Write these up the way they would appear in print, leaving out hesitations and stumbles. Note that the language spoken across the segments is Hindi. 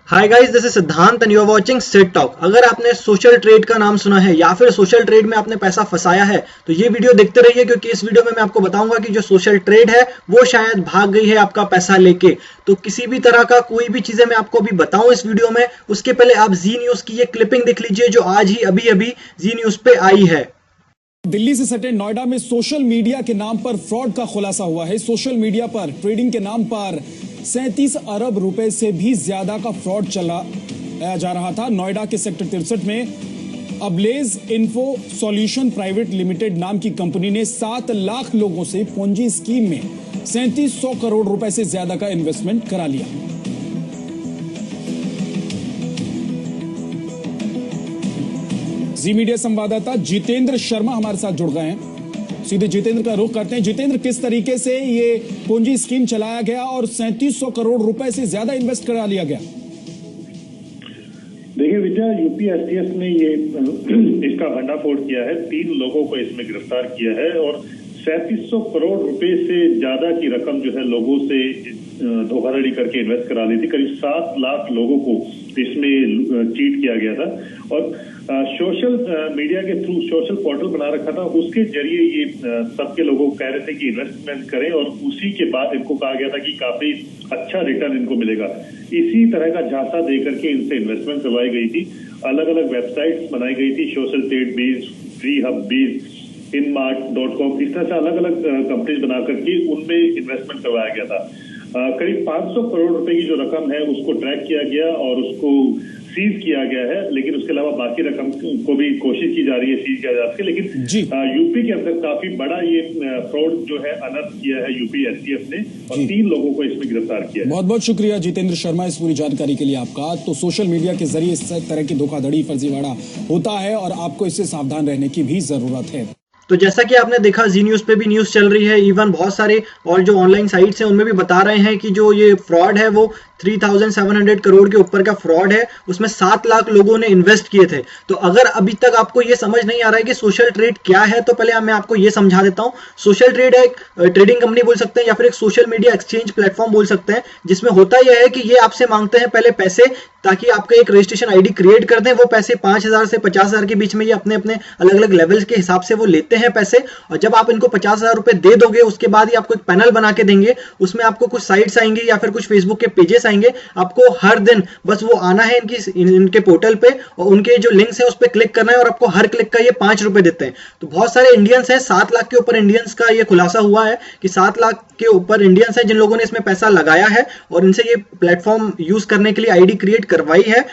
Hi guys, this is Siddhant and you are watching set talk. अगर आपने सोशल ट्रेड का नाम सुना है या फिर सोशल ट्रेड में आपने पैसा फंसाया है तो ये वीडियो देखते रहिए, क्योंकि इस वीडियो में मैं आपको बताऊंगा कि जो सोशल ट्रेड है वो शायद भाग गई है आपका पैसा लेके। तो किसी भी तरह का कोई भी चीजें मैं आपको अभी बताऊं इस वीडियो में, उसके पहले आप जी न्यूज की ये क्लिपिंग देख लीजिए जो आज ही अभी अभी जी न्यूज पे आई है। दिल्ली से सटे नोएडा में सोशल मीडिया के नाम पर फ्रॉड का खुलासा हुआ है। सोशल मीडिया पर ट्रेडिंग के नाम पर 37 अरब रुपए से भी ज्यादा का फ्रॉड चला जा रहा था। नोएडा के सेक्टर 63 में अबलेज इन्फो सॉल्यूशन प्राइवेट लिमिटेड नाम की कंपनी ने 7 लाख लोगों से पोंजी स्कीम में 3700 करोड़ रुपए से ज्यादा का इन्वेस्टमेंट करा लिया। जी मीडिया संवाददाता जितेंद्र शर्मा हमारे साथ जुड़ गए हैं। सीधे जितेंद्र का रुख करते हैं। जितेंद्र, किस तरीके से ये पूंजी स्कीम चलाया गया और 3700 करोड़ रुपए से ज्यादा इन्वेस्ट करा लिया गया? देखिए विजय, यूपीएससीएस ने ये इसका भंडाफोड़ किया है। 3 लोगों को इसमें गिरफ्तार किया है और 3700 करोड़ रुपए से ज्यादा की रकम जो है लोगों से धोखाधड़ी करके इन्वेस्ट करा दी थी। करीब 7 लाख लोगों को इसमें चीट किया गया था और सोशल मीडिया के थ्रू सोशल पोर्टल बना रखा था। उसके जरिए ये सबके लोगों को कह रहे थे कि इन्वेस्टमेंट करें और उसी के बाद इनको कहा गया था कि काफी अच्छा रिटर्न इनको मिलेगा। इसी तरह का झांसा देकर के इनसे इन्वेस्टमेंट करवाई गई थी। अलग अलग वेबसाइट्स बनाई गई थी, सोशल ट्रेड बीज, फ्री हब बीज, inmart.com, इस तरह से अलग अलग कंपनीज बना करके उनमें इन्वेस्टमेंट करवाया गया था। करीब 500 करोड़ रुपए की जो रकम है उसको ट्रैक किया गया और उसको सीज किया गया है, लेकिन उसके अलावा बाकी रकम को भी कोशिश की जा रही है सीज किया जा सके। लेकिन यूपी के अंदर काफी बड़ा ये फ्रॉड जो है अनर्थ किया है यूपी एसटीएफ ने और 3 लोगों को इसमें गिरफ्तार किया है। बहुत बहुत शुक्रिया जितेंद्र शर्मा इस पूरी जानकारी के लिए आपका। तो सोशल मीडिया के जरिए इस तरह की धोखाधड़ी, फर्जीवाड़ा होता है और आपको इससे सावधान रहने की भी जरूरत है। तो जैसा कि आपने देखा, जी न्यूज पे भी न्यूज चल रही है, इवन बहुत सारे और जो ऑनलाइन साइट्स हैं उनमें भी बता रहे हैं कि जो ये फ्रॉड है वो 3700 करोड़ के ऊपर का फ्रॉड है। उसमें 7 लाख लोगों ने इन्वेस्ट किए थे। तो अगर अभी तक आपको ये समझ नहीं आ रहा है कि सोशल ट्रेड क्या है, तो पहले मैं आपको ये समझा देता हूं। सोशल ट्रेड एक ट्रेडिंग कंपनी बोल सकते हैं या फिर एक सोशल मीडिया एक्सचेंज प्लेटफॉर्म बोल सकते हैं, जिसमें होता यह है कि ये आपसे मांगते हैं पहले पैसे, ताकि आपका एक रजिस्ट्रेशन आईडी क्रिएट कर दें। वो पैसे 5000 से 50,000 के बीच में ये अपने अपने अलग अलग लेवल्स के हिसाब से वो लेते हैं पैसे। और जब आप इनको 50,000 रुपए दे दोगे, उसके बाद ही आपको एक पैनल बना के देंगे। उसमें आपको कुछ साइट्स आएंगे या फिर कुछ फेसबुक के पेजेस आएंगे। आपको हर दिन बस वो आना है इनके पोर्टल पे और उनके जो लिंक्स है उस पर क्लिक करना है और आपको हर क्लिक का ये 5 रुपए देते हैं। तो बहुत सारे इंडियंस हैं, 7 लाख के ऊपर इंडियंस का ये खुलासा हुआ है कि 7 लाख के ऊपर इंडियंस हैं जिन लोगों ने इसमें पैसा लगाया है और इनसे ये प्लेटफॉर्म यूज करने के लिए आईडी क्रिएट करवाई है।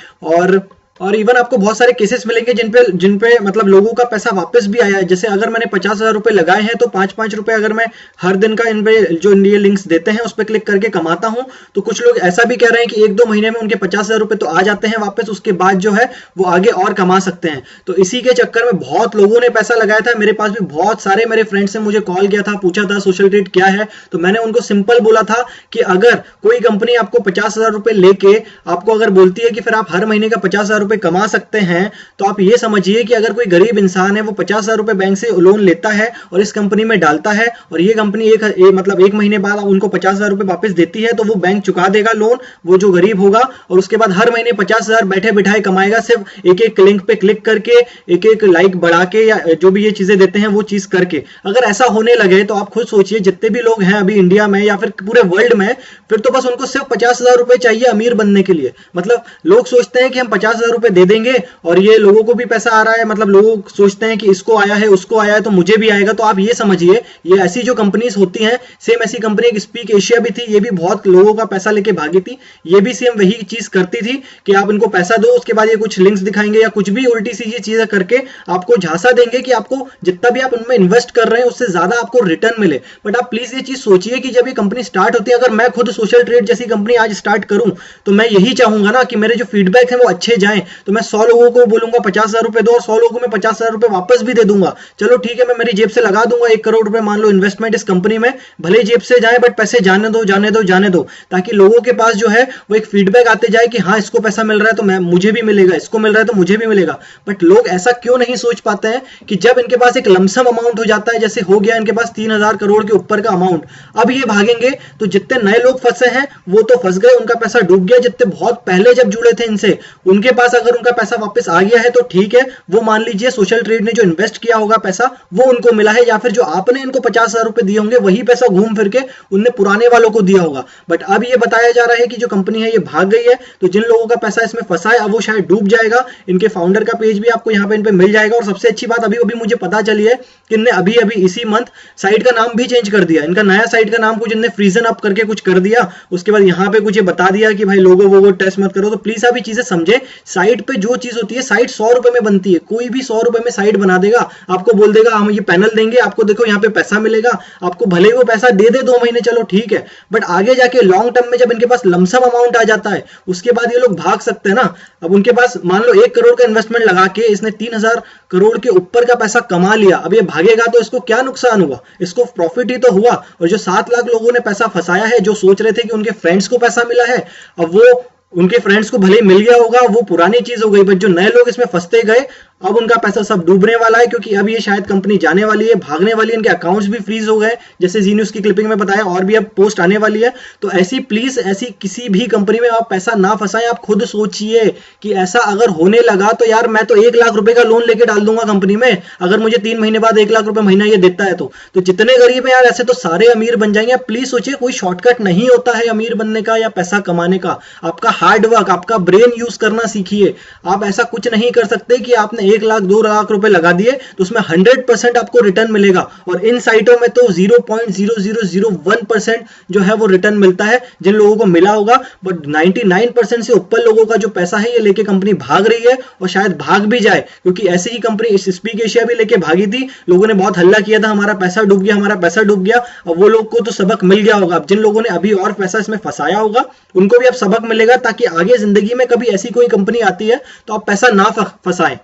और इवन आपको बहुत सारे केसेस मिलेंगे जिन पे मतलब लोगों का पैसा वापस भी आया है। जैसे अगर मैंने 50,000 रुपए लगाए हैं तो 5-5 रुपए अगर मैं हर दिन का इन पे जो ये लिंक्स देते हैं उस पर क्लिक करके कमाता हूं, तो कुछ लोग ऐसा भी कह रहे हैं कि 1-2 महीने में उनके 50,000 रुपए तो आ जाते हैं वापस, उसके बाद जो है वो आगे और कमा सकते हैं। तो इसी के चक्कर में बहुत लोगों ने पैसा लगाया था। मेरे पास भी बहुत सारे मेरे फ्रेंड्स ने मुझे कॉल किया था, पूछा था सोशल ट्रेड क्या है। तो मैंने उनको सिंपल बोला था कि अगर कोई कंपनी आपको 50,000 रुपए लेके आपको अगर बोलती है कि फिर आप हर महीने का 50,000 रुपए कमा सकते हैं, तो आप ये समझिए कि अगर कोई गरीब इंसान है वो 50,000 रुपए बैंक से लोन लेता है और इस कंपनी में डालता है और ये कंपनी एक महीने बाद उनको 50,000 रुपए वापस देती है, तो वो बैंक चुका देगा लोन, वो जो गरीब होगा, और उसके बाद हर महीने 50,000 बैठे बिठाए कमाएगा, सिर्फ एक लिंक पे क्लिक करके, एक लाइक बढ़ा के या जो भी ये चीजें देते हैं वो चीज करके। अगर ऐसा होने लगे तो आप खुद सोचिए जितने भी लोग हैं अभी इंडिया में या फिर पूरे वर्ल्ड में, फिर तो बस उनको सिर्फ 50,000 रुपए चाहिए अमीर बनने के लिए। मतलब लोग सोचते हैं कि हम 50,000 रुपए दे देंगे और ये लोगों को भी पैसा आ रहा है, मतलब लोग सोचते हैं कि इसको आया है उसको आया है तो मुझे भी आएगा। तो आप ये समझिए, ये ऐसी जो कंपनीज होती हैं, सेम ऐसी कंपनी एक स्पीक एशिया भी थी, ये भी बहुत लोगों का पैसा लेके भागी थी। ये भी सेम वही चीज करती थी कि आप इनको पैसा दो, उसके बाद ये कुछ लिंक्स दिखाएंगे या कुछ भी उल्टी सीधी चीजें करके आपको झांसा देंगे कि आपको जितना भी आप उनमें इन्वेस्ट कर रहे हैं उससे ज्यादा आपको रिटर्न मिले। बट आप प्लीज ये चीज सोचिए कि जब ये कंपनी स्टार्ट होती है, अगर मैं खुद सोशल ट्रेड जैसी कंपनी आज स्टार्ट करूं तो मैं यही चाहूंगा ना कि मेरे जो फीडबैक है वो अच्छे जाएं, तो मैं 100 लोगों को बोलूंगा 50,000 रुपए दो और 100 लोगों को मैं 50,000 रुपए वापस भी दे दूंगा। चलो ठीक है, मैं मेरी जेब से लगा दूंगा 1 करोड़ रुपए मान लो इन्वेस्टमेंट इस कंपनी में, भले जेब से जाए बट पैसे जाने दो जाने दो जाने दो, ताकि लोगों के पास जो है वो एक फीडबैक आते जाए कि हाँ इसको पैसा मिल रहा है तो मैं मुझे भी मिलेगा, इसको मिल रहा है तो मुझे भी मिलेगा। बट लोग ऐसा क्यों नहीं सोच पाते हैं कि जब इनके पास एक लमसम अमाउंट हो जाता है, जैसे हो गया इनके पास 3,000 करोड़ के ऊपर का अमाउंट, अब ये भागेंगे तो जितने नए लोग फंसे हैं वो तो फंस गए, उनका पैसा डूब गया। जितने बहुत पहले जब जुड़े थे इनसे, उनके पास अगर उनका पैसा वापस आ गया है तो ठीक है, वो मान लीजिए सोशल ट्रेड ने जो इन्वेस्ट किया होगा पैसा वो उनको मिला है, या फिर जो आपने इनको 50,000 रुपए दिए होंगे वही पैसा घूम फिर के उनने पुराने वालों को दिया होगा। बट अब ये बताया जा रहा है कि जो कंपनी है ये भाग गई है, तो जिन लोगों का पैसा इसमें फंसा है अब वो शायद डूब जाएगा। इनके फाउंडर का पेज भी आपको यहाँ पे इन पे मिल जाएगा। और सबसे अच्छी बात अभी अभी मुझे पता चली है कि इनने अभी अभी इसी मंथ साइट का नाम भी चेंज कर दिया। इनका नया साइट का नाम कुछ इनने फ्रीजन अप करके कुछ कर दिया, उसके बाद यहाँ पे कुछ ये बता दिया कि भाई लोगो वो टेस्ट मत करो। तो प्लीज आप ये चीजें समझे, साइट पे जो चीज होती है, साइट 100 रुपए में बनती है, कोई भी 100 रुपए में साइट बना देगा, आपको बोल देगा हम ये पैनल देंगे आपको, देखो यहाँ पे पैसा मिलेगा आपको, भले ही वो पैसा दे दे 2 महीने चलो ठीक है, बट आगे जाके लॉन्ग टर्म में जब इनके पास लमसम अमाउंट आ जाता है उसके बाद ये लोग भाग सकते हैं ना। अब उनके पास मान लो 1 करोड़ का इन्वेस्टमेंट लगा के इसने 3,000 करोड़ के ऊपर का पैसा कमा लिया, अब ये भागेगा तो इसको क्या नुकसान हुआ, इसको प्रॉफिट ही तो हुआ। और जो 7 लाख लोगों ने पैसा फंसाया है, जो सोच रहे थे कि उनके फ्रेंड्स को पैसा मिला है, अब वो उनके फ्रेंड्स को भले ही मिल गया होगा, वो पुरानी चीज हो गई, बट जो नए लोग इसमें फंसते गए अब उनका पैसा सब डूबने वाला है, क्योंकि अब ये शायद कंपनी जाने वाली है, भागने वाली है, इनके अकाउंट्स भी फ्रीज हो गए जैसे जी न्यूज की क्लिपिंग में बताया, और भी अब पोस्ट आने वाली है। तो ऐसी प्लीज ऐसी किसी भी कंपनी में आप पैसा ना फंसाएं। आप खुद सोचिए कि ऐसा अगर होने लगा तो यार मैं तो 1 लाख रुपए का लोन लेके डाल दूंगा कंपनी में, अगर मुझे 3 महीने बाद 1 लाख रुपए महीना ये देता है तो जितने गरीब है यार ऐसे तो सारे अमीर बन जाएंगे। प्लीज सोचिए, कोई शॉर्टकट नहीं होता है अमीर बनने का या पैसा कमाने का, आपका हार्ड वर्क, आपका ब्रेन यूज करना सीखिए। आप ऐसा कुछ नहीं कर सकते कि आपने 1 लाख 2 लाख रुपए लगा दिए तो उसमें 100% आपको रिटर्न मिलेगा, और इन साइटों में तो 0.0001% जो है वो रिटर्न मिलता है जिन लोगों को मिला होगा। बट 99% से ऊपर लोगों का जो पैसा है ये लेके कंपनी भाग रही है, और शायद भाग भी जाए, क्योंकि ऐसे ही कंपनी स्पीक एशिया भी लेके भागी थी, लोगों ने बहुत हल्ला किया था हमारा पैसा डूब गया हमारा पैसा डूब गया। और वो लोग को तो सबक मिल गया होगा। अब जिन लोगों ने अभी और पैसा इसमें फंसाया होगा उनको भी अब सबक मिलेगा, ताकि आगे जिंदगी में कभी ऐसी कोई कंपनी आती है तो आप पैसा ना फंसाएं।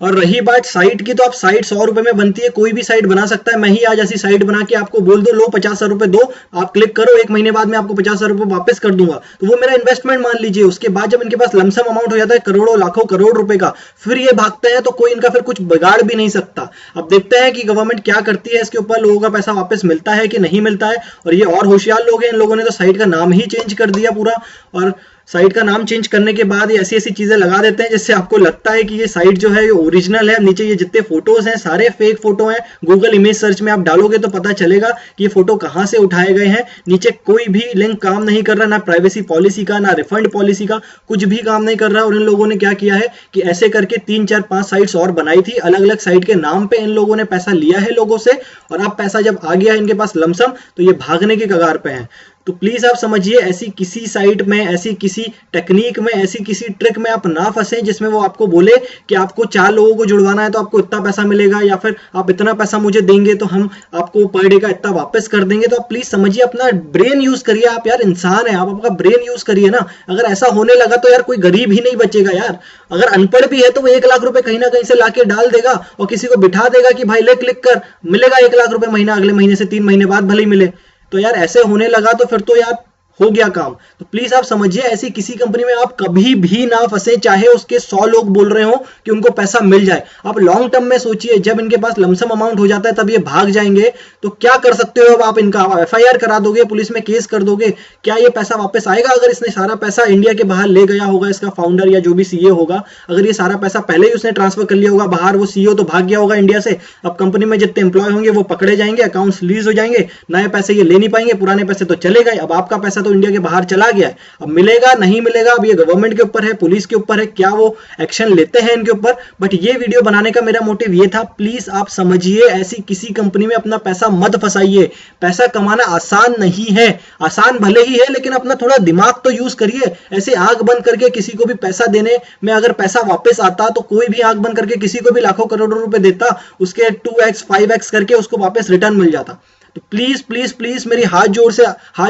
और रही बात साइट की, तो आप साइट 100 रुपए में बनती है, कोई भी साइट बना सकता है। मैं ही आज ऐसी साइट बना के आपको बोल दो लो 50,000 रुपए दो, आप क्लिक करो, 1 महीने बाद मैं आपको 50,000 रुपए वापस कर दूंगा, तो वो मेरा इन्वेस्टमेंट मान लीजिए। उसके बाद जब इनके पास लमसम अमाउंट हो जाता है करोड़ों लाखों करोड़ रुपए का, फिर ये भागते हैं तो कोई इनका फिर कुछ बिगाड़ भी नहीं सकता। अब देखते हैं कि गवर्नमेंट क्या करती है इसके ऊपर, लोगों का पैसा वापस मिलता है कि नहीं मिलता है। और ये और होशियार लोग हैं, इन लोगों ने तो साइट का नाम ही चेंज कर दिया पूरा, और साइट का नाम चेंज करने के बाद ये ऐसी ऐसी चीजें लगा देते हैं जिससे आपको लगता है कि ये साइट जो है ये ओरिजिनल है। नीचे ये जितने फोटोज हैं सारे फेक फोटो हैं, गूगल इमेज सर्च में आप डालोगे तो पता चलेगा कि ये फोटो कहां से उठाए गए हैं। नीचे कोई भी लिंक काम नहीं कर रहा, ना प्राइवेसी पॉलिसी का ना रिफंड पॉलिसी का, कुछ भी काम नहीं कर रहा। और इन लोगों ने क्या किया है कि ऐसे करके 3 4 5 साइट्स और बनाई थी अलग अलग साइट के नाम पे, इन लोगों ने पैसा लिया है लोगों से, और अब पैसा जब आ गया है इनके पास लमसम तो ये भागने के कगार पे हैं। तो प्लीज आप समझिए, ऐसी किसी साइट में, ऐसी किसी टेक्निक में, ऐसी किसी ट्रिक में आप ना फंसे जिसमें वो आपको बोले कि आपको 4 लोगों को जुड़वाना है तो आपको इतना पैसा मिलेगा, या फिर आप इतना पैसा मुझे देंगे तो हम आपको पर डे का इतना वापस कर देंगे। तो आप प्लीज समझिए, अपना ब्रेन यूज करिए। आप यार इंसान है, आप आपका ब्रेन यूज करिए ना। अगर ऐसा होने लगा तो यार कोई गरीब ही नहीं बचेगा यार। अगर अनपढ़ भी है तो वो 1 लाख रुपए कहीं ना कहीं से लाके डाल देगा और किसी को बिठा देगा कि भाई ले क्लिक कर, मिलेगा 1 लाख रुपए महीना, अगले महीने से 3 महीने बाद भले ही मिले। तो यार ऐसे होने लगा तो फिर तो यार हो गया काम। तो प्लीज आप समझिए, ऐसी किसी कंपनी में आप कभी भी ना फंसे, चाहे उसके 100 लोग बोल रहे हो कि उनको पैसा मिल जाए। आप लॉन्ग टर्म में सोचिए, जब इनके पास लमसम अमाउंट हो जाता है तब ये भाग जाएंगे, तो क्या कर सकते हो? अब आप इनका FIR करा दोगे, पुलिस में केस कर दोगे, क्या ये पैसा वापस आएगा? अगर इसने सारा पैसा इंडिया के बाहर ले गया होगा, इसका फाउंडर या जो भी CEO होगा, अगर ये सारा पैसा पहले ही उसने ट्रांसफर कर लिया होगा बाहर, वो CEO तो भाग गया होगा इंडिया से, अब कंपनी में जितने एम्प्लॉय होंगे वो पकड़े जाएंगे, अकाउंट्स लीज हो जाएंगे, नए पैसे ये ले नहीं पाएंगे, पुराने पैसे तो चले गए। अब आपका पैसा तो इंडिया के बाहर चला गया है, अब मिलेगा नहीं मिलेगा अब ये गवर्नमेंट के ऊपर है, पुलिस के ऊपर है, क्या वो एक्शन लेते हैं इनके ऊपर। बट ये वीडियो बनाने का मेरा मोटिव ये था, प्लीज आप समझिए, ऐसी किसी कंपनी में अपना पैसा मत फंसाइए। पैसा कमाना आसान नहीं है, आसान भले ही है, लेकिन अपना थोड़ा दिमाग तो यूज करिए। ऐसे आंख बंद करके किसी को भी पैसा देने में अगर पैसा वापस आता तो कोई भी आंख बंद करके किसी को भी लाखों करोड़ों रुपए देता, उसके 2x 5x करके उसको वापस रिटर्न मिल जाता। तो प्लीज प्लीज प्लीज मेरी हाथ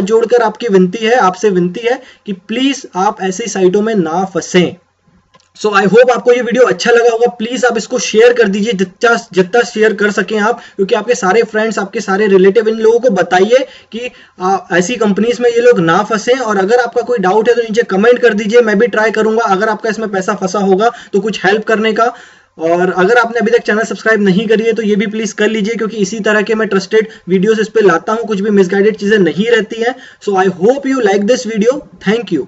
जोड़कर आपकी विनती है, आपसे विनती है कि प्लीज आप ऐसी साइटों में ना फंसें। सो आई होप आपको ये वीडियो अच्छा लगा होगा। प्लीज आप इसको शेयर कर दीजिए जितना शेयर कर सकें आप, क्योंकि आपके सारे फ्रेंड्स, आपके सारे रिलेटिव, इन लोगों को बताइए कि ऐसी कंपनीज में ये लोग ना फंसे। और अगर आपका कोई डाउट है तो नीचे कमेंट कर दीजिए, मैं भी ट्राई करूंगा अगर आपका इसमें पैसा फंसा होगा तो कुछ हेल्प करने का। और अगर आपने अभी तक चैनल सब्सक्राइब नहीं करी है तो ये भी प्लीज कर लीजिए, क्योंकि इसी तरह के मैं ट्रस्टेड वीडियोस इस पे लाता हूं, कुछ भी मिसगाइडेड चीजें नहीं रहती हैं। So I hope you like this video. Thank you.